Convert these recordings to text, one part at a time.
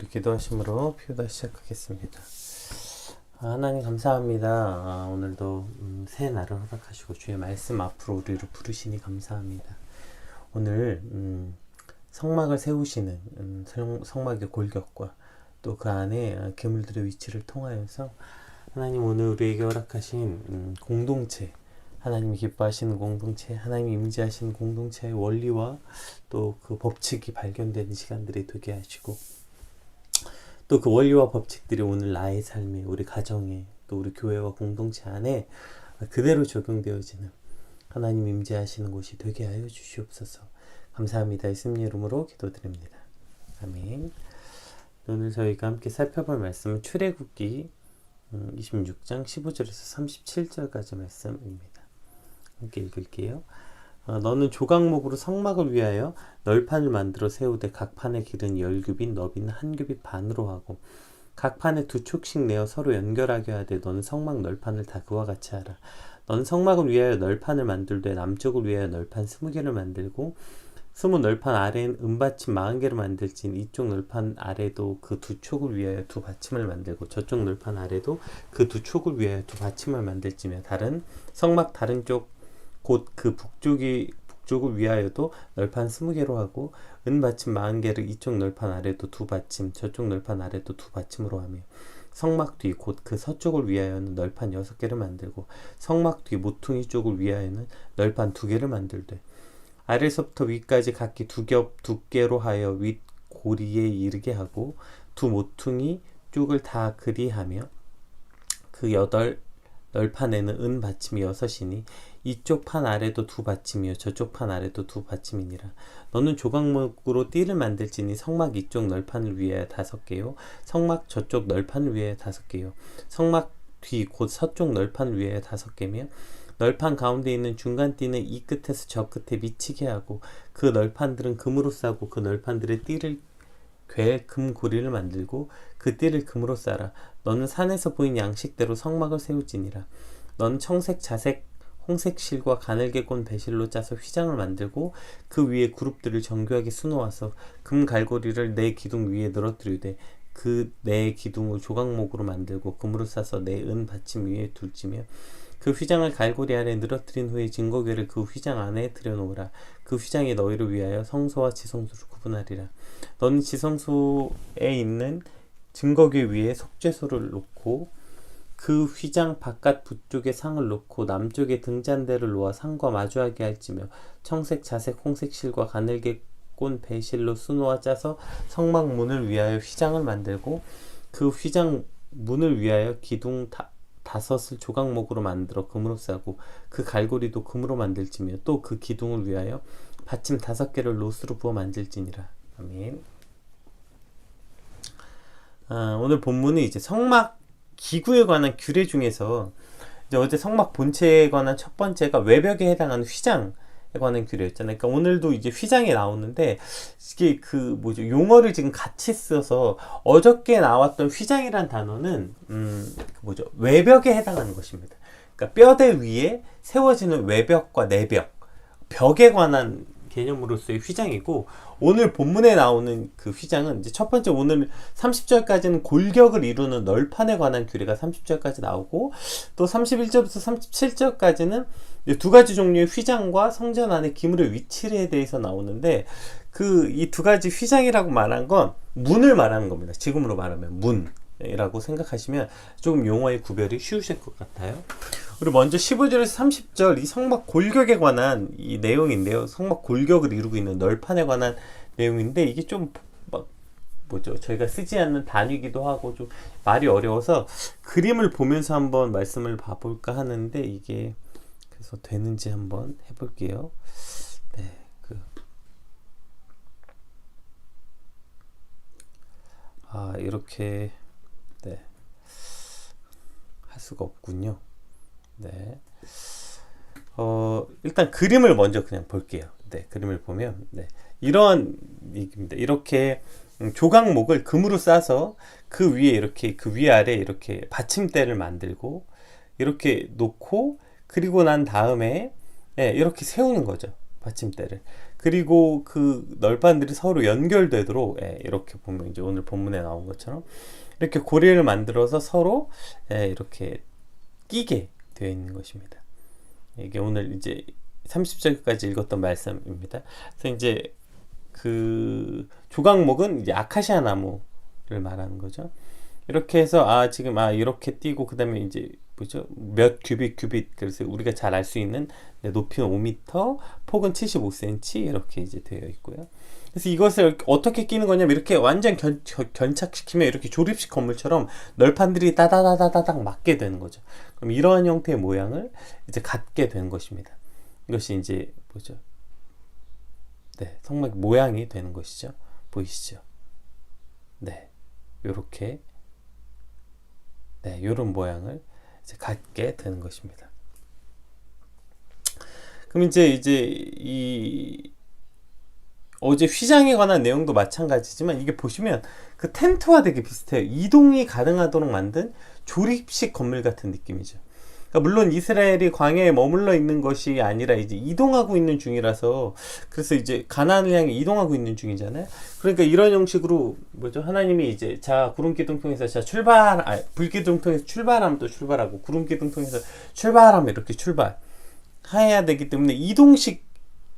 우리 기도하심으로 피우다 시작하겠습니다. 하나님 감사합니다. 오늘도 새 날을 허락하시고 주의 말씀 앞으로 우리를 부르시니 감사합니다. 오늘 성막을 세우시는 성막의 골격과 또 그 안에 괴물들의 위치를 통하여서 하나님 오늘 우리에게 허락하신 공동체, 하나님이 기뻐하시는 공동체, 하나님이 임재하시는 공동체의 원리와 또 그 법칙이 발견되는 시간들이 되게 하시고, 또 그 원리와 법칙들이 오늘 나의 삶에, 우리 가정에, 또 우리 교회와 공동체 안에 그대로 적용되어지는 하나님 임재하시는 곳이 되게 하여 주시옵소서. 감사합니다. 예수님 이름으로 기도드립니다. 아멘. 오늘 저희가 함께 살펴볼 말씀은 출애굽기 26장 15절에서 37절까지 말씀입니다. 함께 읽을게요. 너는 조각목으로 성막을 위하여 널판을 만들어 세우되 각 판의 길은 10규빗, 너비는 1규빗 반으로 하고 각 판에 2촉씩 내어 서로 연결하게 하되 너는 성막 널판을 다 그와 같이 하라. 너는 성막을 위하여 널판을 만들되 남쪽을 위하여 널판 20개를 만들고 20 널판 아래엔 은받침 40개를 만들지니 이쪽 널판 아래도 그 2촉을 위하여 2 받침을 만들고 저쪽 널판 아래도 그 2촉을 위하여 2 받침을 만들지며 다른 성막 다른 쪽 곧 그 북쪽을 위하여도 널판 20개로 하고 은받침 40개를 이쪽 널판 아래도 2 받침 저쪽 널판 아래도 2 받침으로 하며 성막 뒤 곧 그 서쪽을 위하여는 널판 6개를 만들고 성막 뒤 모퉁이 쪽을 위하여는 널판 2개를 만들되 아래서부터 위까지 각기 2겹 두께로 하여 윗 고리에 이르게 하고 2 모퉁이 쪽을 다 그리하며 그 8 널판에는 은 받침이 6이니 이쪽 판 아래도 2 받침이요 저쪽 판 아래도 2 받침이니라. 너는 조각목으로 띠를 만들지니 성막 이쪽 널판을 위하여 5개요 성막 저쪽 널판을 위하여 5개요 성막 뒤 곧 서쪽 널판을 위하여 5개며 널판 가운데 있는 중간 띠는 이 끝에서 저 끝에 미치게 하고 그 널판들은 금으로 싸고 그 널판들의 띠를 괴 금고리를 만들고 그 띠를 금으로 싸라. 너는 산에서 보인 양식대로 성막을 세울지니라. 너는 청색, 자색, 홍색 실과 가늘게 꼰 배실로 짜서 휘장을 만들고 그 위에 그룹들을 정교하게 수놓아서 금 갈고리를 네 기둥 위에 늘어뜨리되 그 네 기둥을 조각목으로 만들고 금으로 싸서 네 은 받침 위에 둘지며 그 휘장을 갈고리 아래 늘어뜨린 후에 증거궤를 그 휘장 안에 들여놓으라. 그 휘장이 너희를 위하여 성소와 지성소를 구분하리라. 너는 지성소에 있는 증거궤 위에 속죄소를 놓고 그 휘장 바깥 북쪽에 상을 놓고 남쪽에 등잔대를 놓아 상과 마주하게 할지며 청색, 자색, 홍색 실과 가늘게 꼰 배실로 수놓아 짜서 성막 문을 위하여 휘장을 만들고 그 휘장 문을 위하여 기둥 5을 조각목으로 만들어 금으로 싸고 그 갈고리도 금으로 만들지며 또 그 기둥을 위하여 받침 5개를 롯으로 부어 만들지니라. 아멘. 오늘 본문은 이제 성막 기구에 관한 규례 중에서 이제 어제 성막 본체에 관한 첫 번째가 외벽에 해당하는 휘장에 관한 규례였잖아요. 그러니까 오늘도 이제 휘장이 나오는데 이게 그 용어를 지금 같이 써서 어저께 나왔던 휘장이란 단어는 외벽에 해당하는 것입니다. 그러니까 뼈대 위에 세워지는 외벽과 내벽, 벽에 관한 개념으로서의 휘장이고, 오늘 본문에 나오는 그 휘장은 이제 첫 번째 오늘 30절까지는 골격을 이루는 널판에 관한 규례가 30절까지 나오고, 또 31절부터 37절까지는 2가지 종류의 휘장과 성전 안의 기물의 위치에 대해서 나오는데, 그 이 2가지 휘장이라고 말한 건 문을 말하는 겁니다. 지금으로 말하면 문이라고 생각하시면 조금 용어의 구별이 쉬우실 것 같아요. 그리고 먼저 15절에서 30절 이 성막 골격에 관한 이 내용인데요. 성막 골격을 이루고 있는 널판에 관한 내용인데, 이게 좀 저희가 쓰지 않는 단위이기도 하고 좀 말이 어려워서 그림을 보면서 한번 말씀을 봐볼까 하는데, 이게 그래서 되는지 한번 해볼게요. 네, 이렇게 할 수가 없군요. 네. 일단 그림을 먼저 그냥 볼게요. 네, 그림을 보면 이런 얘기입니다. 이렇게 조각목을 금으로 싸서 그 위에 이렇게 그 위아래 이렇게 받침대를 만들고 이렇게 놓고, 그리고 난 다음에 이렇게 세우는 거죠. 받침대를. 그리고 그 널판들이 서로 연결되도록 이렇게 보면 이제 오늘 본문에 나온 것처럼 이렇게 고리를 만들어서 서로 이렇게 끼게 되어 있는 것입니다. 이게 오늘 이제 30절까지 읽었던 말씀입니다. 그래서 이제 그 조각목은 이제 아카시아 나무를 말하는 거죠. 이렇게 해서 지금 이렇게 띄고 그다음에 이제 뭐죠? 몇 규빗 그래서 우리가 잘 알 수 있는 높이는 5m, 폭은 75cm 이렇게 이제 되어 있고요. 그래서 이것을 어떻게 끼는 거냐면 이렇게 완전 견착시키면 이렇게 조립식 건물처럼 널판들이 따다다다닥 맞게 되는 거죠. 그럼 이러한 형태의 모양을 이제 갖게 되는 것입니다. 이것이 이제 뭐죠? 성막 모양이 되는 것이죠. 보이시죠? 요렇게 요런 모양을 이제 갖게 되는 것입니다. 그럼 이제 이 어제 휘장에 관한 내용도 마찬가지지만 이게 보시면 그 텐트와 되게 비슷해요. 이동이 가능하도록 만든 조립식 건물 같은 느낌이죠. 그러니까 물론 이스라엘이 광야에 머물러 있는 것이 아니라 이제 이동하고 있는 중이라서 그래서 이제 가나안을 향해 이동하고 있는 중이잖아요. 그러니까 이런 형식으로 뭐죠? 하나님이 이제 구름 기둥 통해서 불 기둥 통해서 출발하면 또 출발하고 구름 기둥 통해서 출발하면 이렇게 출발해야 되기 때문에 이동식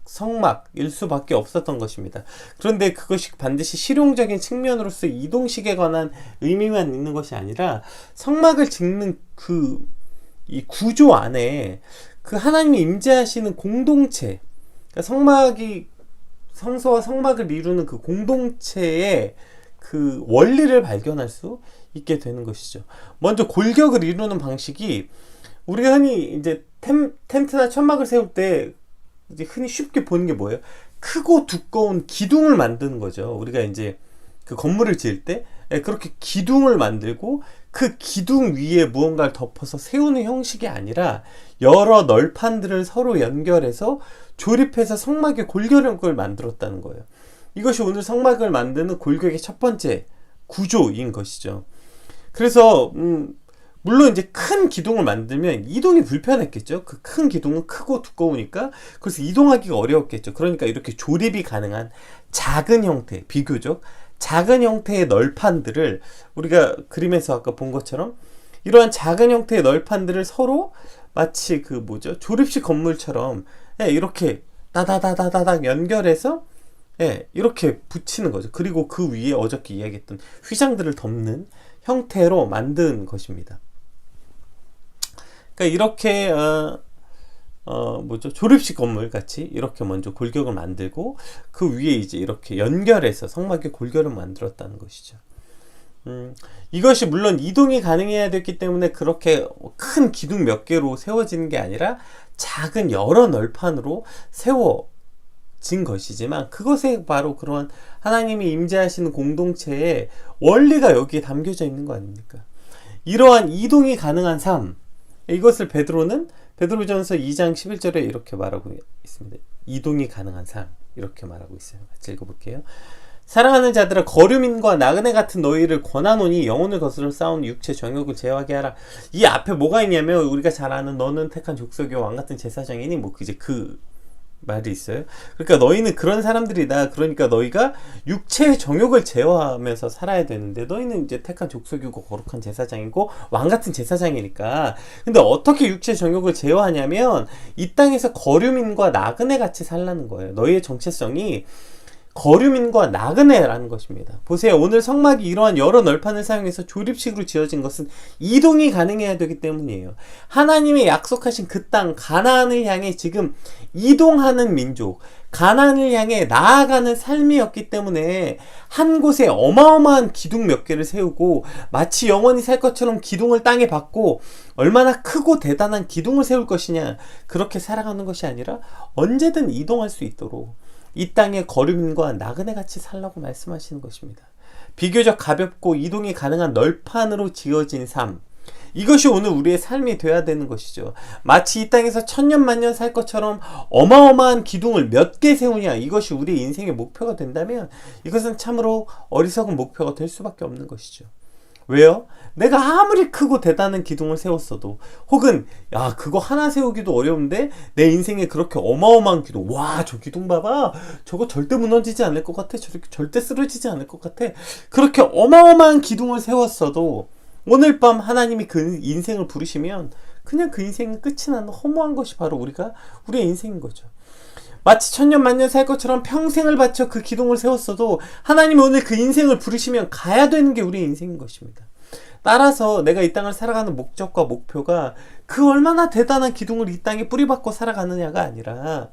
성막일 수밖에 없었던 것입니다. 그런데 그것이 반드시 실용적인 측면으로서 이동식에 관한 의미만 있는 것이 아니라 성막을 짓는 이 구조 안에 그 하나님이 임재하시는 공동체, 그러니까 성소와 성막을 이루는 그 공동체의 그 원리를 발견할 수 있게 되는 것이죠. 먼저 골격을 이루는 방식이 우리가 흔히 이제 텐트나 천막을 세울 때 이제 흔히 쉽게 보는 게 뭐예요? 크고 두꺼운 기둥을 만드는 거죠. 우리가 이제 그 건물을 지을 때 그렇게 기둥을 만들고 그 기둥 위에 무언가를 덮어서 세우는 형식이 아니라 여러 널판들을 서로 연결해서 조립해서 성막의 골격을 만들었다는 거예요. 이것이 오늘 성막을 만드는 골격의 첫 번째 구조인 것이죠. 그래서 물론 이제 큰 기둥을 만들면 이동이 불편했겠죠. 그 큰 기둥은 크고 두꺼우니까 그래서 이동하기가 어려웠겠죠. 그러니까 이렇게 조립이 가능한 작은 형태, 비교적 작은 형태의 널판들을 우리가 그림에서 아까 본 것처럼 이러한 작은 형태의 널판들을 서로 마치 조립식 건물처럼 이렇게 따다다다닥 연결해서 이렇게 붙이는 거죠. 그리고 그 위에 어저께 이야기했던 휘장들을 덮는 형태로 만든 것입니다. 그러니까 이렇게 조립식 건물 같이 이렇게 먼저 골격을 만들고 그 위에 이제 이렇게 연결해서 성막의 골격을 만들었다는 것이죠. 이것이 물론 이동이 가능해야 됐기 때문에 그렇게 큰 기둥 몇 개로 세워지는 게 아니라 작은 여러 널판으로 세워진 것이지만 그것에 바로 그러한 하나님이 임재하시는 공동체의 원리가 여기에 담겨져 있는 거 아닙니까? 이러한 이동이 가능한 삶, 이것을 베드로전서 2장 11절에 이렇게 말하고 있습니다. 이동이 가능한 삶, 이렇게 말하고 있어요. 같이 읽어볼게요. 사랑하는 자들아, 거류민과 나그네 같은 너희를 권하노니 영혼을 거스려 싸운 육체 정욕을 제어하게 하라. 이 앞에 뭐가 있냐면 우리가 잘 아는 너는 택한 족속이요 왕같은 제사장이니 그 말이 있어요. 그러니까 너희는 그런 사람들이다. 그러니까 너희가 육체의 정욕을 제어하면서 살아야 되는데 너희는 이제 택한 족속이고 거룩한 제사장이고 왕같은 제사장이니까. 근데 어떻게 육체의 정욕을 제어하냐면 이 땅에서 거류민과 나그네 같이 살라는 거예요. 너희의 정체성이 거류민과 나그네라는 것입니다. 보세요. 오늘 성막이 이러한 여러 널판을 사용해서 조립식으로 지어진 것은 이동이 가능해야 되기 때문이에요. 하나님의 약속하신 그 땅 가나안을 향해 지금 이동하는 민족, 가나안을 향해 나아가는 삶이었기 때문에 한 곳에 어마어마한 기둥 몇 개를 세우고 마치 영원히 살 것처럼 기둥을 땅에 박고 얼마나 크고 대단한 기둥을 세울 것이냐, 그렇게 살아가는 것이 아니라 언제든 이동할 수 있도록 이 땅의 거류민과 나그네같이 살라고 말씀하시는 것입니다. 비교적 가볍고 이동이 가능한 널판으로 지어진 삶, 이것이 오늘 우리의 삶이 되어야 되는 것이죠. 마치 이 땅에서 천년만년 살 것처럼 어마어마한 기둥을 몇 개 세우냐, 이것이 우리의 인생의 목표가 된다면 이것은 참으로 어리석은 목표가 될 수밖에 없는 것이죠. 왜요? 내가 아무리 크고 대단한 기둥을 세웠어도, 혹은 야 그거 하나 세우기도 어려운데 내 인생에 그렇게 어마어마한 기둥, 와 저 기둥 봐봐, 저거 절대 무너지지 않을 것 같아, 저렇게 절대 쓰러지지 않을 것 같아, 그렇게 어마어마한 기둥을 세웠어도 오늘 밤 하나님이 그 인생을 부르시면 그냥 그 인생은 끝이 나는 허무한 것이 바로 우리의 인생인 거죠. 마치 천년 만년 살 것처럼 평생을 바쳐 그 기둥을 세웠어도 하나님이 오늘 그 인생을 부르시면 가야 되는 게 우리의 인생인 것입니다. 따라서 내가 이 땅을 살아가는 목적과 목표가 그 얼마나 대단한 기둥을 이 땅에 뿌리박고 살아가느냐가 아니라,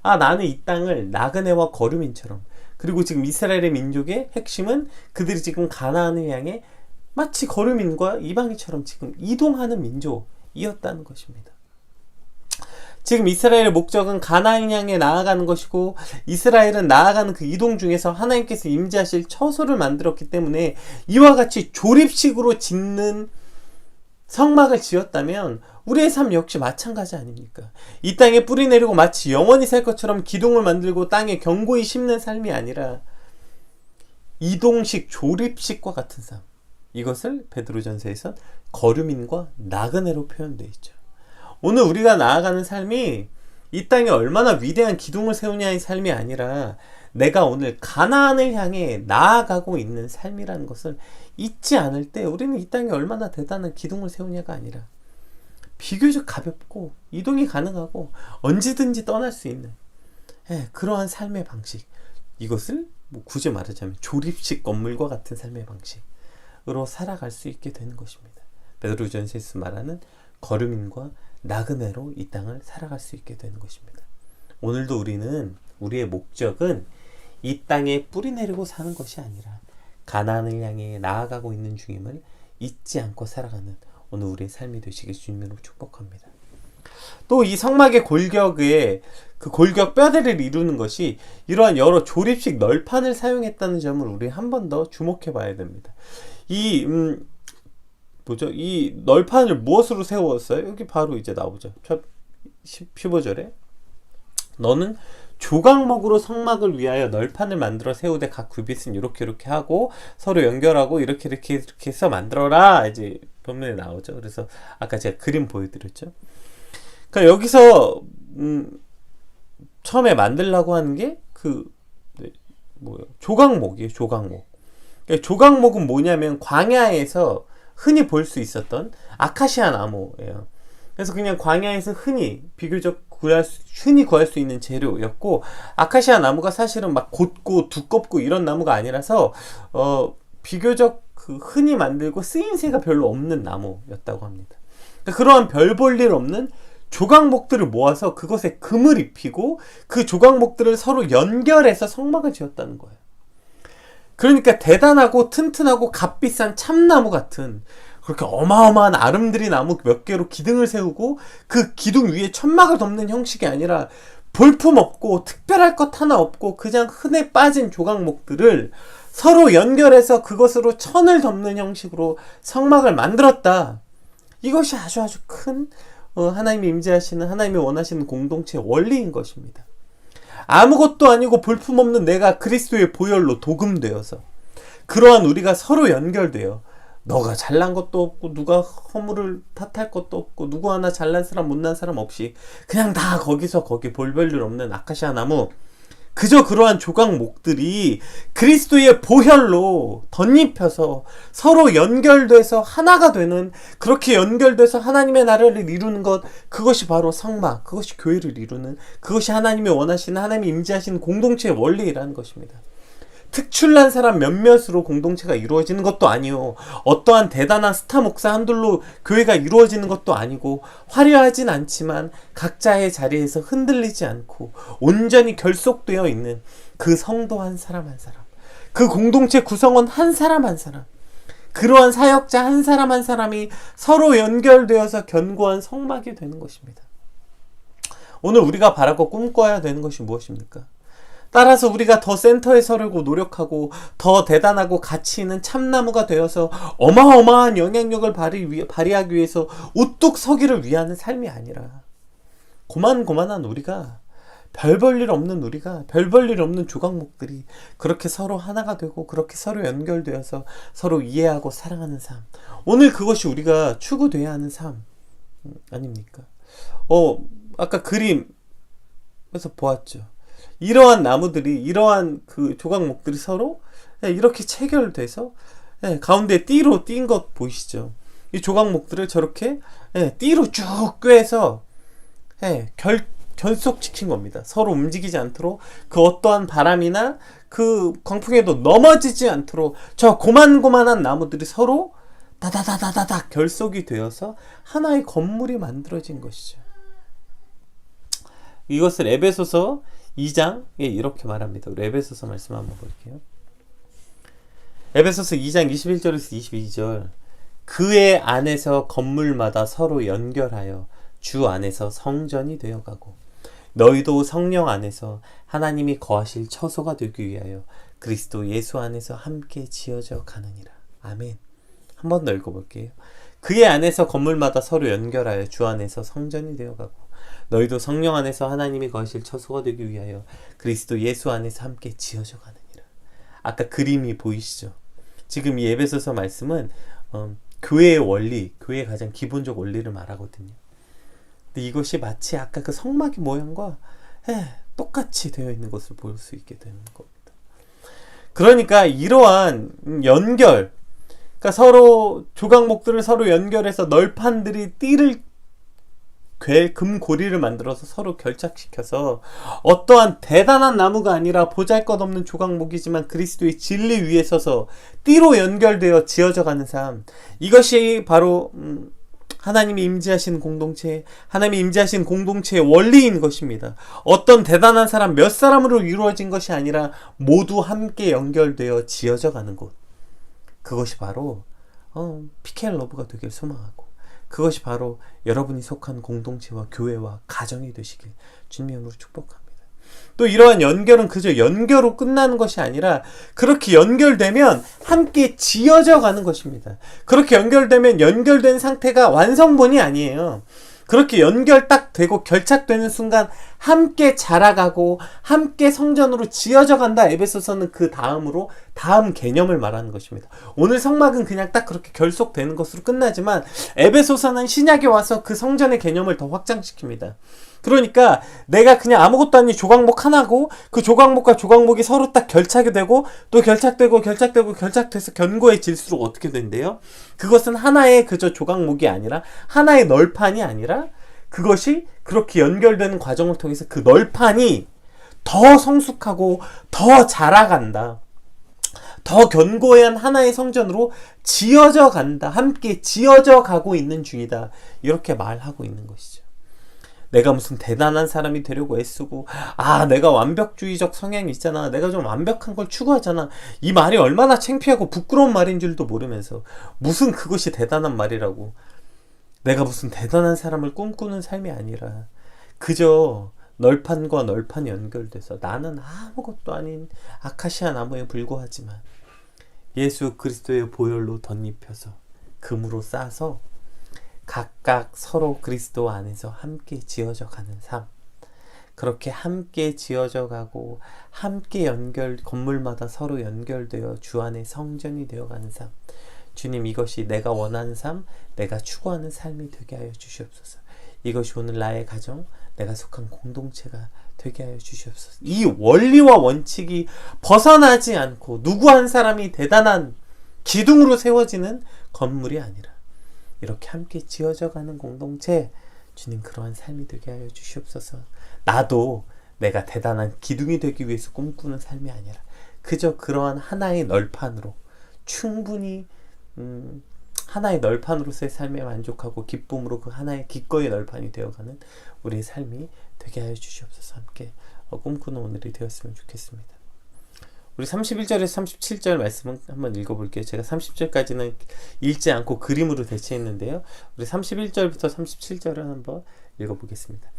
나는 이 땅을 나그네와 거류민처럼, 그리고 지금 이스라엘의 민족의 핵심은 그들이 지금 가나안을 향해 마치 거류민과 이방인처럼 지금 이동하는 민족이었다는 것입니다. 지금 이스라엘의 목적은 가나안 향해 나아가는 것이고, 이스라엘은 나아가는 그 이동 중에서 하나님께서 임재하실 처소를 만들었기 때문에 이와 같이 조립식으로 짓는 성막을 지었다면 우리의 삶 역시 마찬가지 아닙니까? 이 땅에 뿌리 내리고 마치 영원히 살 것처럼 기둥을 만들고 땅에 견고히 심는 삶이 아니라 이동식, 조립식과 같은 삶, 이것을 베드로전서에선 거류민과 나그네로 표현되어 있죠. 오늘 우리가 나아가는 삶이 이 땅에 얼마나 위대한 기둥을 세우냐의 삶이 아니라 내가 오늘 가나안을 향해 나아가고 있는 삶이라는 것을 잊지 않을 때 우리는 이 땅에 얼마나 대단한 기둥을 세우냐가 아니라 비교적 가볍고 이동이 가능하고 언제든지 떠날 수 있는 그러한 삶의 방식, 이것을 굳이 말하자면 조립식 건물과 같은 삶의 방식으로 살아갈 수 있게 되는 것입니다. 베드로전서에서 말하는 거류민과 나그네로 이 땅을 살아갈 수 있게 되는 것입니다. 오늘도 우리의 목적은 이 땅에 뿌리 내리고 사는 것이 아니라 가나안을 향해 나아가고 있는 중임을 잊지 않고 살아가는 오늘 우리의 삶이 되시길 주님으로 축복합니다. 또 이 성막의 골격에 그 골격 뼈대를 이루는 것이 이러한 여러 조립식 널판을 사용했다는 점을 우리 한 번 더 주목해 봐야 됩니다. 이 널판을 무엇으로 세웠어요? 여기 바로 이제 나오죠. 15절에 너는 조각목으로 성막을 위하여 널판을 만들어 세우되 각 규빗은 이렇게 하고 서로 연결하고 이렇게 해서 만들어라, 이제 본문에 나오죠. 그래서 아까 제가 그림 보여드렸죠. 그러니까 여기서 처음에 만들려고 하는 게 조각목이에요. 조각목. 그러니까 조각목은 뭐냐면 광야에서 흔히 볼 수 있었던 아카시아 나무예요. 그래서 그냥 광야에서 비교적 흔히 구할 수 있는 재료였고, 아카시아 나무가 사실은 막 곧고 두껍고 이런 나무가 아니라서 비교적 흔히 만들고 쓰임새가 별로 없는 나무였다고 합니다. 그러니까 그러한 별 볼 일 없는 조각목들을 모아서 그것에 금을 입히고 그 조각목들을 서로 연결해서 성막을 지었다는 거예요. 그러니까 대단하고 튼튼하고 값비싼 참나무 같은 그렇게 어마어마한 아름드리 나무 몇 개로 기둥을 세우고 그 기둥 위에 천막을 덮는 형식이 아니라 볼품 없고 특별할 것 하나 없고 그냥 흔해 빠진 조각목들을 서로 연결해서 그것으로 천을 덮는 형식으로 성막을 만들었다. 이것이 아주 큰 하나님이 임재하시는, 하나님이 원하시는 공동체의 원리인 것입니다. 아무것도 아니고 볼품없는 내가 그리스도의 보혈로 도금되어서 그러한 우리가 서로 연결되어 너가 잘난 것도 없고 누가 허물을 탓할 것도 없고 누구 하나 잘난 사람 못난 사람 없이 그냥 다 거기 볼 별일 없는 아카시아 나무, 그저 그러한 조각목들이 그리스도의 보혈로 덧입혀서 서로 연결돼서 하나가 되는, 그렇게 연결돼서 하나님의 나라를 이루는 것, 그것이 바로 성막, 그것이 교회를 이루는, 그것이 하나님이 원하시는, 하나님이 임재하시는 공동체의 원리라는 것입니다. 특출난 사람 몇몇으로 공동체가 이루어지는 것도 아니요, 어떠한 대단한 스타 목사 한둘로 교회가 이루어지는 것도 아니고, 화려하진 않지만 각자의 자리에서 흔들리지 않고 온전히 결속되어 있는 그 성도 한 사람 한 사람, 그 공동체 구성원 한 사람 한 사람, 그러한 사역자 한 사람 한 사람이 서로 연결되어서 견고한 성막이 되는 것입니다. 오늘 우리가 바라고 꿈꿔야 되는 것이 무엇입니까? 따라서 우리가 더 센터에 서려고 노력하고 더 대단하고 가치 있는 참나무가 되어서 어마어마한 영향력을 발휘하기 위해서 우뚝 서기를 위하는 삶이 아니라 고만고만한 우리가 별 볼 일 없는 우리가, 별 볼 일 없는 조각목들이 그렇게 서로 하나가 되고 그렇게 서로 연결되어서 서로 이해하고 사랑하는 삶. 오늘 그것이 우리가 추구돼야 하는 삶 아닙니까? 아까 그림에서 보았죠. 이러한 나무들이, 이러한 그 조각목들이 서로 이렇게 체결돼서 가운데 띠로 띈 것 보이시죠? 이 조각목들을 저렇게 띠로 쭉 꿰서 결속시킨 겁니다. 서로 움직이지 않도록, 그 어떠한 바람이나 그 광풍에도 넘어지지 않도록 저 고만고만한 나무들이 서로 다다다다다닥 결속이 되어서 하나의 건물이 만들어진 것이죠. 이것을 에베소서 2장에 이렇게 말합니다. 우리 에베소서 말씀 한번 볼게요. 에베소서 2장 21절에서 22절. 그의 안에서 건물마다 서로 연결하여 주 안에서 성전이 되어가고 너희도 성령 안에서 하나님이 거하실 처소가 되기 위하여 그리스도 예수 안에서 함께 지어져 가느니라. 아멘. 한 번 더 읽어볼게요. 그의 안에서 건물마다 서로 연결하여 주 안에서 성전이 되어가고 너희도 성령 안에서 하나님이 거하실 처소가 되기 위하여 그리스도 예수 안에서 함께 지어져 가느니라. 아까 그림이 보이시죠? 지금 이 에베소서 말씀은 교회의 원리, 교회의 가장 기본적 원리를 말하거든요. 근데 이것이 마치 아까 그 성막의 모양과 똑같이 되어 있는 것을 볼 수 있게 되는 겁니다. 그러니까 이러한 연결, 그러니까 서로 조각목들을 서로 연결해서 널판들이 띠를 금고리를 만들어서 서로 결착시켜서 어떠한 대단한 나무가 아니라 보잘것없는 조각목이지만 그리스도의 진리 위에 서서 띠로 연결되어 지어져 가는 삶, 이것이 바로 하나님이 임재하신 공동체, 하나님이 임재하신 공동체의 원리인 것입니다. 어떤 대단한 사람 몇 사람으로 이루어진 것이 아니라 모두 함께 연결되어 지어져 가는 곳, 그것이 바로 피켈러브가 되길 소망하고, 그것이 바로 여러분이 속한 공동체와 교회와 가정이 되시길 주님의 이름으로 축복합니다. 또 이러한 연결은 그저 연결로 끝나는 것이 아니라 그렇게 연결되면 함께 지어져 가는 것입니다. 그렇게 연결되면 연결된 상태가 완성본이 아니에요. 그렇게 연결 딱 되고 결착되는 순간 함께 자라가고 함께 성전으로 지어져 간다. 에베소서는 그 다음으로 다음 개념을 말하는 것입니다. 오늘 성막은 그냥 딱 그렇게 결속되는 것으로 끝나지만 에베소서는 신약에 와서 그 성전의 개념을 더 확장시킵니다. 그러니까 내가 그냥 아무것도 아닌 조각목 하나고 그 조각목과 조각목이 서로 딱 결착이 되고 또 결착되고 결착돼서 견고해질수록 어떻게 된대요? 그것은 하나의 그저 조각목이 아니라 하나의 널판이 아니라 그것이 그렇게 연결되는 과정을 통해서 그 널판이 더 성숙하고 더 자라간다. 더 견고한 하나의 성전으로 지어져 간다. 함께 지어져 가고 있는 중이다. 이렇게 말하고 있는 것이죠. 내가 무슨 대단한 사람이 되려고 애쓰고 내가 완벽주의적 성향이 있잖아, 내가 좀 완벽한 걸 추구하잖아, 이 말이 얼마나 창피하고 부끄러운 말인 줄도 모르면서 무슨 그것이 대단한 말이라고, 내가 무슨 대단한 사람을 꿈꾸는 삶이 아니라 그저 널판과 널판이 연결돼서 나는 아무것도 아닌 아카시아 나무에 불과하지만 예수 그리스도의 보혈로 덧입혀서 금으로 싸서 각각 서로 그리스도 안에서 함께 지어져 가는 삶, 그렇게 함께 지어져 가고 함께 건물마다 서로 연결되어 주 안에 성전이 되어가는 삶, 주님, 이것이 내가 원하는 삶, 내가 추구하는 삶이 되게 하여 주시옵소서. 이것이 오늘 나의 가정, 내가 속한 공동체가 되게 하여 주시옵소서. 이 원리와 원칙이 벗어나지 않고 누구 한 사람이 대단한 기둥으로 세워지는 건물이 아니라 이렇게 함께 지어져 가는 공동체, 주님 그러한 삶이 되게 하여 주시옵소서. 나도 내가 대단한 기둥이 되기 위해서 꿈꾸는 삶이 아니라 그저 그러한 하나의 널판으로 충분히 하나의 널판으로서의 삶에 만족하고 기쁨으로 그 하나의 기꺼이 널판이 되어가는 우리의 삶이 되게 하여 주시옵소서. 함께 꿈꾸는 오늘이 되었으면 좋겠습니다. 우리 31절에서 37절 말씀은 한번 읽어볼게요. 제가 30절까지는 읽지 않고 그림으로 대체했는데요. 우리 31절부터 37절을 한번 읽어보겠습니다.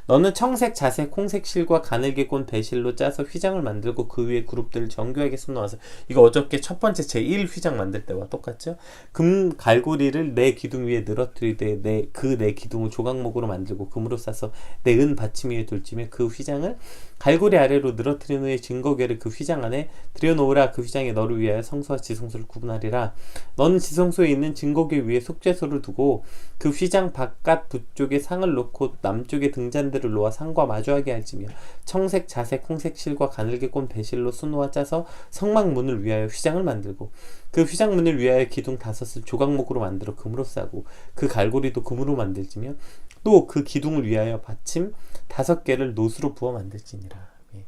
너는 청색, 자색, 홍색 실과 가늘게 꼰 배실로 짜서 휘장을 만들고 그 위에 그룹들을 정교하게 수놓아서, 이거 어저께 첫 번째 제1휘장 만들 때와 똑같죠? 금 갈고리를 내 기둥 위에 늘어뜨리되 내 기둥을 조각목으로 만들고 금으로 싸서 내 은 받침 위에 둘지며 그 휘장을 갈고리 아래로 늘어뜨린 후에 증거궤를 그 휘장 안에 들여놓으라. 그 휘장에 너를 위하여 성소와 지성소를 구분하리라. 너는 지성소에 있는 증거궤 위에 속죄소를 두고 그 휘장 바깥 북쪽에 상을 놓고 남쪽에 등잔대를 놓아 상과 마주하게 할지며 청색, 자색, 홍색 실과 가늘게 꼰 배실로 수놓아 짜서 성막문을 위하여 휘장을 만들고 그 휘장문을 위하여 기둥 5을 조각목으로 만들어 금으로 싸고 그 갈고리도 금으로 만들지며 또 그 기둥을 위하여 받침 5개를 노수로 부어 만들지니라. 예.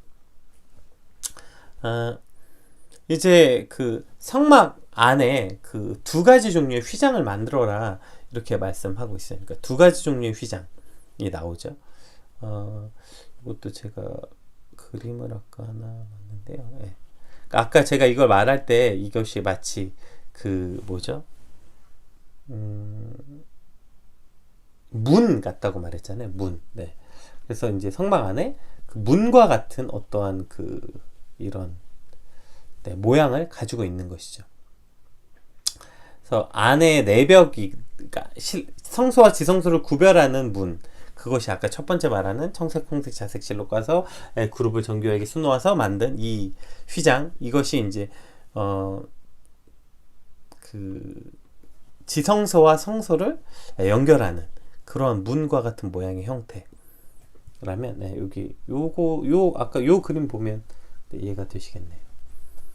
이제 그 성막 안에 그 2가지 종류의 휘장을 만들어라, 이렇게 말씀하고 있어요. 그러니까 2가지 종류의 휘장이 나오죠. 이것도 제가 그림을 아까 하나 봤는데요. 예. 아까 제가 이걸 말할 때 이것이 마치 그 뭐죠? 문 같다고 말했잖아요. 문. 네. 그래서 이제 성막 안에 그 문과 같은 어떠한 그 이런 네, 모양을 가지고 있는 것이죠. 그래서 안에 내벽이, 그러니까 성소와 지성소를 구별하는 문, 그것이 아까 첫 번째 말하는 청색, 홍색, 자색 실로 까서 그룹을 정교하게 수놓아서 만든 이 휘장, 이것이 이제 그 지성소와 성소를 연결하는 그런 문과 같은 모양의 형태라면, 네, 여기 아까 요 그림 보면 네, 이해가 되시겠네요.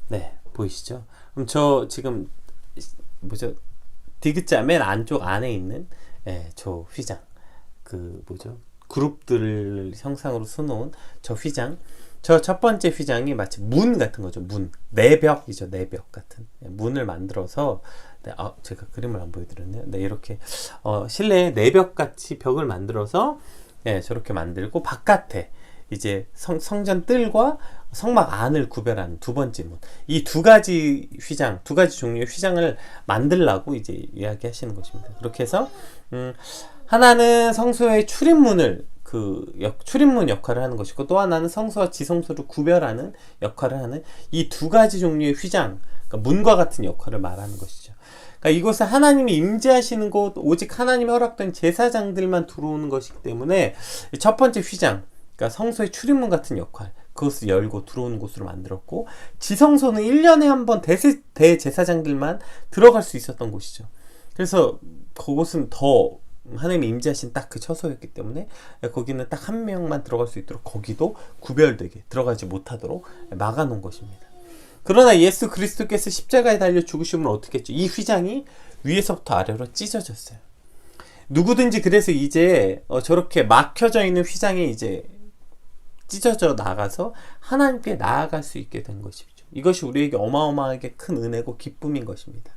네, 보이시죠? 그럼 저 지금 뭐죠? 디귿자 맨 안쪽 안에 있는 저 휘장, 그 뭐죠? 그룹들을 형상으로 수놓은 저 휘장, 저 첫 번째 휘장이 마치 문 같은 거죠. 문, 내벽이죠. 내벽 같은 문을 만들어서, 네, 제가 그림을 안 보여드렸네요. 네, 이렇게 실내에 내벽 같이 벽을 만들어서 저렇게 만들고 바깥에 이제 성전 뜰과 성막 안을 구별하는 2번째 문, 이 2가지 휘장, 2가지 종류의 휘장을 만들라고 이제 이야기하시는 것입니다. 그렇게 해서 하나는 성소의 출입문을 출입문 역할을 하는 것이고, 또 하나는 성소와 지성소를 구별하는 역할을 하는 이 2가지 종류의 휘장, 그러니까 문과 같은 역할을 말하는 것이죠. 그러니까 이곳은 하나님이 임재하시는 곳, 오직 하나님의 허락된 제사장들만 들어오는 것이기 때문에 첫 번째 휘장, 그러니까 성소의 출입문 같은 역할, 그것을 열고 들어오는 곳으로 만들었고, 지성소는 1년에 한 번 대제사장들만 들어갈 수 있었던 곳이죠. 그래서 그곳은 더 하나님이 임재하신 딱 그 처소였기 때문에 거기는 딱 한 명만 들어갈 수 있도록 거기도 구별되게 들어가지 못하도록 막아놓은 것입니다. 그러나 예수 그리스도께서 십자가에 달려 죽으시면 어떻게 했죠? 이 휘장이 위에서부터 아래로 찢어졌어요. 누구든지 그래서 이제 저렇게 막혀져 있는 휘장이 이제 찢어져 나가서 하나님께 나아갈 수 있게 된 것이죠. 이것이 우리에게 어마어마하게 큰 은혜고 기쁨인 것입니다.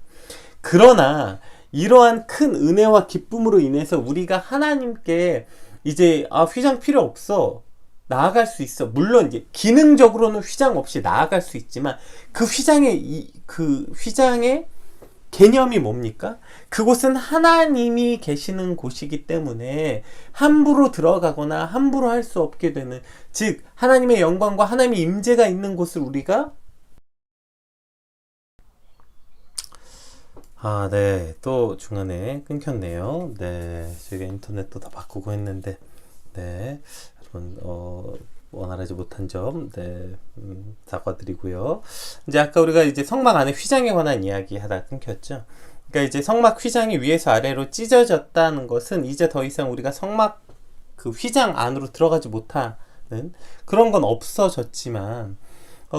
그러나 이러한 큰 은혜와 기쁨으로 인해서 우리가 하나님께 이제 휘장 필요 없어, 나아갈 수 있어. 물론 이제 기능적으로는 휘장 없이 나아갈 수 있지만 그 휘장의 개념이 뭡니까? 그곳은 하나님이 계시는 곳이기 때문에 함부로 들어가거나 함부로 할 수 없게 되는, 즉 하나님의 영광과 하나님의 임재가 있는 곳을 우리가 네, 또 중간에 끊겼네요. 네, 저희가 인터넷도 다 바꾸고 했는데, 네, 여러분 원활하지 못한 점, 네, 사과드리고요. 이제 아까 우리가 이제 성막 안에 휘장에 관한 이야기 하다 끊겼죠. 그러니까 이제 성막 휘장이 위에서 아래로 찢어졌다는 것은 이제 더 이상 우리가 성막 그 휘장 안으로 들어가지 못하는 그런 건 없어졌지만,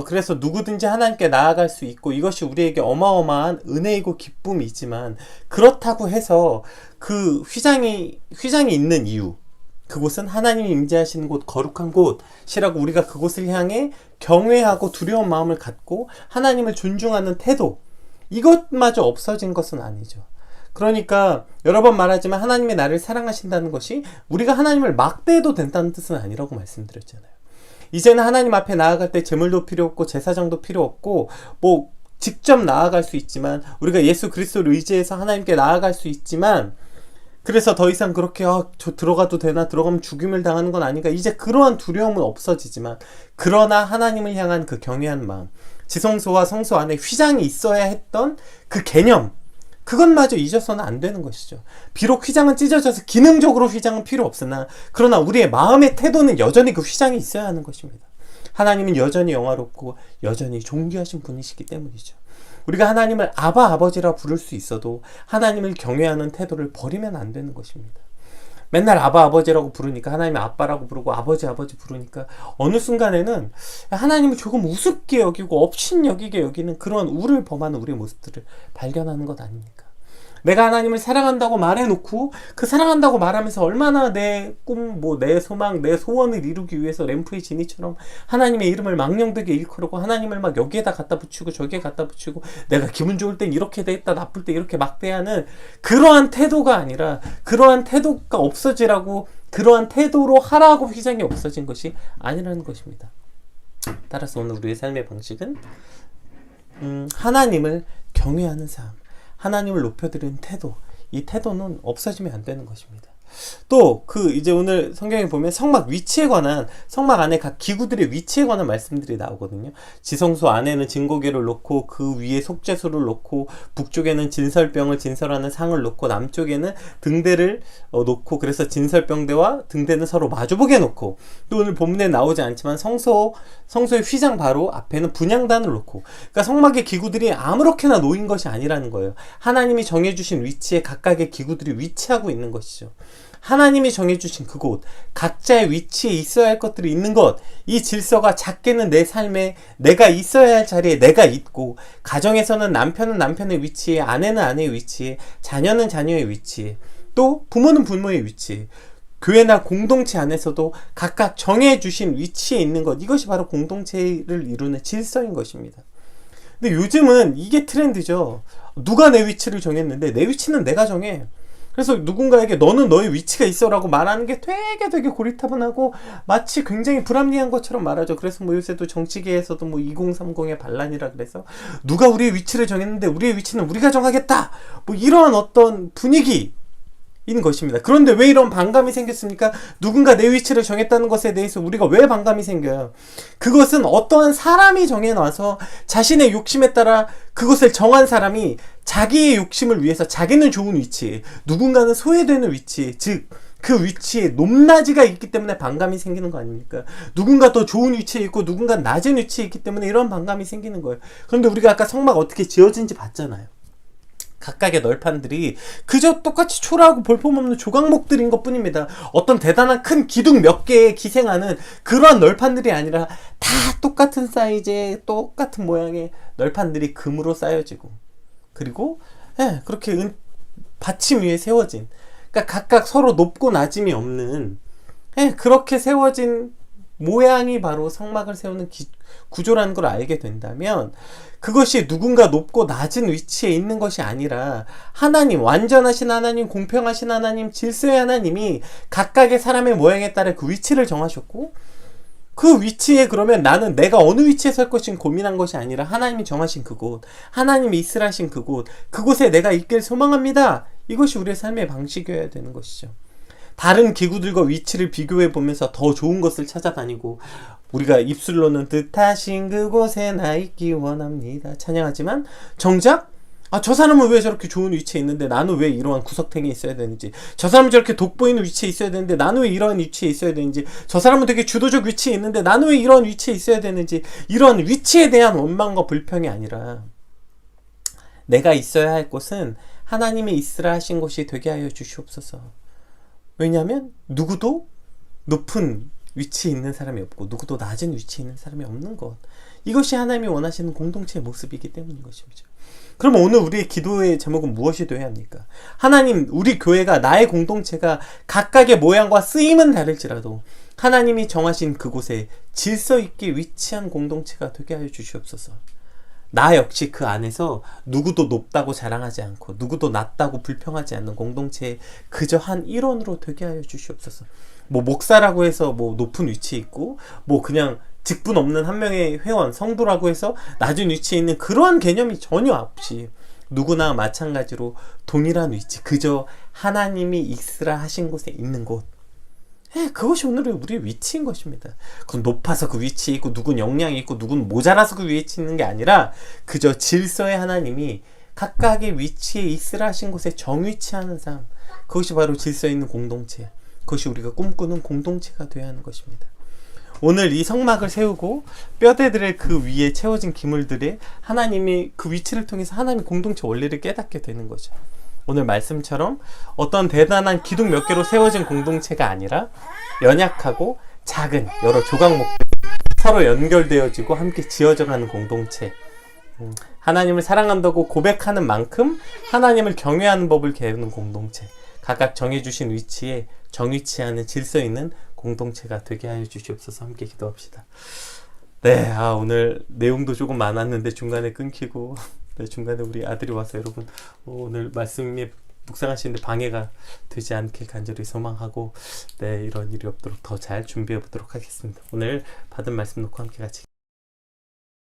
그래서 누구든지 하나님께 나아갈 수 있고, 이것이 우리에게 어마어마한 은혜이고 기쁨이지만, 그렇다고 해서 그 휘장이 있는 이유, 그곳은 하나님이 임재하시는 곳, 거룩한 곳이라고 우리가 그곳을 향해 경외하고 두려운 마음을 갖고 하나님을 존중하는 태도, 이것마저 없어진 것은 아니죠. 그러니까 여러 번 말하지만 하나님이 나를 사랑하신다는 것이 우리가 하나님을 막대해도 된다는 뜻은 아니라고 말씀드렸잖아요. 이제는 하나님 앞에 나아갈 때 제물도 필요 없고 제사장도 필요 없고, 뭐 직접 나아갈 수 있지만, 우리가 예수 그리스도를 의지해서 하나님께 나아갈 수 있지만, 그래서 더 이상 그렇게 저 들어가도 되나, 들어가면 죽임을 당하는 건 아닌가, 이제 그러한 두려움은 없어지지만, 그러나 하나님을 향한 그 경외한 마음, 지성소와 성소 안에 휘장이 있어야 했던 그 개념, 그것마저 잊어서는 안 되는 것이죠. 비록 휘장은 찢어져서 기능적으로 휘장은 필요 없으나, 그러나 우리의 마음의 태도는 여전히 그 휘장이 있어야 하는 것입니다. 하나님은 여전히 영화롭고 여전히 존귀하신 분이시기 때문이죠. 우리가 하나님을 아바, 아버지라 부를 수 있어도 하나님을 경외하는 태도를 버리면 안 되는 것입니다. 맨날 아바, 아버지라고 부르니까, 하나님의 아빠라고 부르고 아버지, 아버지 부르니까 어느 순간에는 하나님을 조금 우습게 여기고 업신여기게 여기는 그런 우를 범하는 우리의 모습들을 발견하는 것 아닙니까? 내가 하나님을 사랑한다고 말해놓고, 그 사랑한다고 말하면서 얼마나 내 꿈, 내 소망, 내 소원을 이루기 위해서 램프의 지니처럼 하나님의 이름을 망령되게 일컬고, 하나님을 막 여기에다 갖다 붙이고 저기에 갖다 붙이고, 내가 기분 좋을 땐 이렇게 됐다, 나쁠 때 이렇게 막대하는 그러한 태도가 아니라, 그러한 태도가 없어지라고, 그러한 태도로 하라고 휘장이 없어진 것이 아니라는 것입니다. 따라서 오늘 우리의 삶의 방식은 하나님을 경외하는 삶, 하나님을 높여드리는 태도, 이 태도는 없어지면 안 되는 것입니다. 또 이제 오늘 성경에 보면 성막 위치에 관한, 성막 안에 각 기구들의 위치에 관한 말씀들이 나오거든요. 지성소 안에는 증거궤를 놓고 그 위에 속죄소를 놓고, 북쪽에는 진설병을 진설하는 상을 놓고, 남쪽에는 등대를 놓고, 그래서 진설병대와 등대는 서로 마주보게 놓고, 또 오늘 본문에 나오지 않지만 성소의 휘장 바로 앞에는 분향단을 놓고, 그러니까 성막의 기구들이 아무렇게나 놓인 것이 아니라는 거예요. 하나님이 정해주신 위치에 각각의 기구들이 위치하고 있는 것이죠. 하나님이 정해주신 그곳, 각자의 위치에 있어야 할 것들이 있는 것, 이 질서가 작게는 내 삶에 내가 있어야 할 자리에 내가 있고, 가정에서는 남편은 남편의 위치에, 아내는 아내의 위치에, 자녀는 자녀의 위치에, 또 부모는 부모의 위치에, 교회나 공동체 안에서도 각각 정해주신 위치에 있는 것, 이것이 바로 공동체를 이루는 질서인 것입니다. 근데 요즘은 이게 트렌드죠. 누가 내 위치를 정했는데, 내 위치는 내가 정해. 그래서 누군가에게 너는 너의 위치가 있어라고 말하는 게 되게 고리타분하고 마치 굉장히 불합리한 것처럼 말하죠. 그래서 요새도 정치계에서도 2030의 반란이라 그래서 누가 우리의 위치를 정했는데 우리의 위치는 우리가 정하겠다, 이런 어떤 분위기 인 것입니다. 그런데 왜 이런 반감이 생겼습니까? 누군가 내 위치를 정했다는 것에 대해서 우리가 왜 반감이 생겨요? 그것은 어떠한 사람이 정해놔서 자신의 욕심에 따라 그것을 정한 사람이 자기의 욕심을 위해서, 자기는 좋은 위치, 누군가는 소외되는 위치, 즉 그 위치에 높낮이가 있기 때문에 반감이 생기는 거 아닙니까? 누군가 더 좋은 위치에 있고 누군가 낮은 위치에 있기 때문에 이런 반감이 생기는 거예요. 그런데 우리가 아까 성막 어떻게 지어진지 봤잖아요. 각각의 널판들이 그저 똑같이 초라하고 볼품없는 조각목들인 것 뿐입니다. 어떤 대단한 큰 기둥 몇 개에 기생하는 그러한 널판들이 아니라 다 똑같은 사이즈의 똑같은 모양의 널판들이 금으로 쌓여지고, 그리고 그렇게 받침 위에 세워진, 그러니까 각각 서로 높고 낮음이 없는 그렇게 세워진 모양이 바로 성막을 세우는 구조라는 걸 알게 된다면, 그것이 누군가 높고 낮은 위치에 있는 것이 아니라 하나님, 완전하신 하나님, 공평하신 하나님, 질서의 하나님이 각각의 사람의 모양에 따라 그 위치를 정하셨고, 그 위치에 그러면 나는 내가 어느 위치에 설 것인 고민한 것이 아니라 하나님이 정하신 그곳, 하나님이 있으라신 그곳, 그곳에 내가 있길 소망합니다. 이것이 우리의 삶의 방식이어야 되는 것이죠. 다른 기구들과 위치를 비교해 보면서 더 좋은 것을 찾아다니고, 우리가 입술로는 뜻하신 그곳에 나 있기 원합니다 찬양하지만, 정작 저 사람은 왜 저렇게 좋은 위치에 있는데 나는 왜 이러한 구석탱이에 있어야 되는지, 저 사람은 저렇게 돋보이는 위치에 있어야 되는데 나는 왜 이러한 위치에 있어야 되는지, 저 사람은 되게 주도적 위치에 있는데 나는 왜 이러한 위치에 있어야 되는지, 이런 위치에 대한 원망과 불평이 아니라 내가 있어야 할 곳은 하나님이 있으라 하신 곳이 되게 하여 주시옵소서. 왜냐하면 누구도 높은 위치에 있는 사람이 없고 누구도 낮은 위치에 있는 사람이 없는 것, 이것이 하나님이 원하시는 공동체의 모습이기 때문인 것이죠. 그러면 오늘 우리의 기도의 제목은 무엇이 되어야 합니까? 하나님, 우리 교회가, 나의 공동체가 각각의 모양과 쓰임은 다를지라도 하나님이 정하신 그곳에 질서 있게 위치한 공동체가 되게 하여 주시옵소서. 나 역시 그 안에서 누구도 높다고 자랑하지 않고 누구도 낮다고 불평하지 않는 공동체의 그저 한 일원으로 되게 하여 주시옵소서. 목사라고 해서 높은 위치에 있고, 그냥 직분 없는 한 명의 회원, 성도라고 해서 낮은 위치에 있는 그러한 개념이 전혀 없이 누구나 마찬가지로 동일한 위치, 그저 하나님이 있으라 하신 곳에 있는 곳. 그것이 오늘의 우리의 위치인 것입니다. 그건 높아서 그 위치에 있고 누군 역량이 있고 누군 모자라서 그 위치에 있는 게 아니라 그저 질서의 하나님이 각각의 위치에 있으라 하신 곳에 정위치하는 삶, 그것이 바로 질서에 있는 공동체, 그것이 우리가 꿈꾸는 공동체가 되어야 하는 것입니다. 오늘 이 성막을 세우고 뼈대들의 그 위에 채워진 기물들의 하나님이 그 위치를 통해서 하나님의 공동체 원리를 깨닫게 되는 거죠. 오늘 말씀처럼 어떤 대단한 기둥 몇 개로 세워진 공동체가 아니라 연약하고 작은 여러 조각목들이 서로 연결되어지고 함께 지어져가는 공동체, 하나님을 사랑한다고 고백하는 만큼 하나님을 경외하는 법을 배우는 공동체, 각각 정해주신 위치에 정위치하는 질서 있는 공동체가 되게 하여 주시옵소서. 함께 기도합시다. 네, 오늘 내용도 조금 많았는데 중간에 끊기고 중간에 우리 아들이 와서 여러분 오늘 말씀에 묵상하시는데 방해가 되지 않길 간절히 소망하고 이런 일이 없도록 더 잘 준비해 보도록 하겠습니다. 오늘 받은 말씀 놓고 함께 같이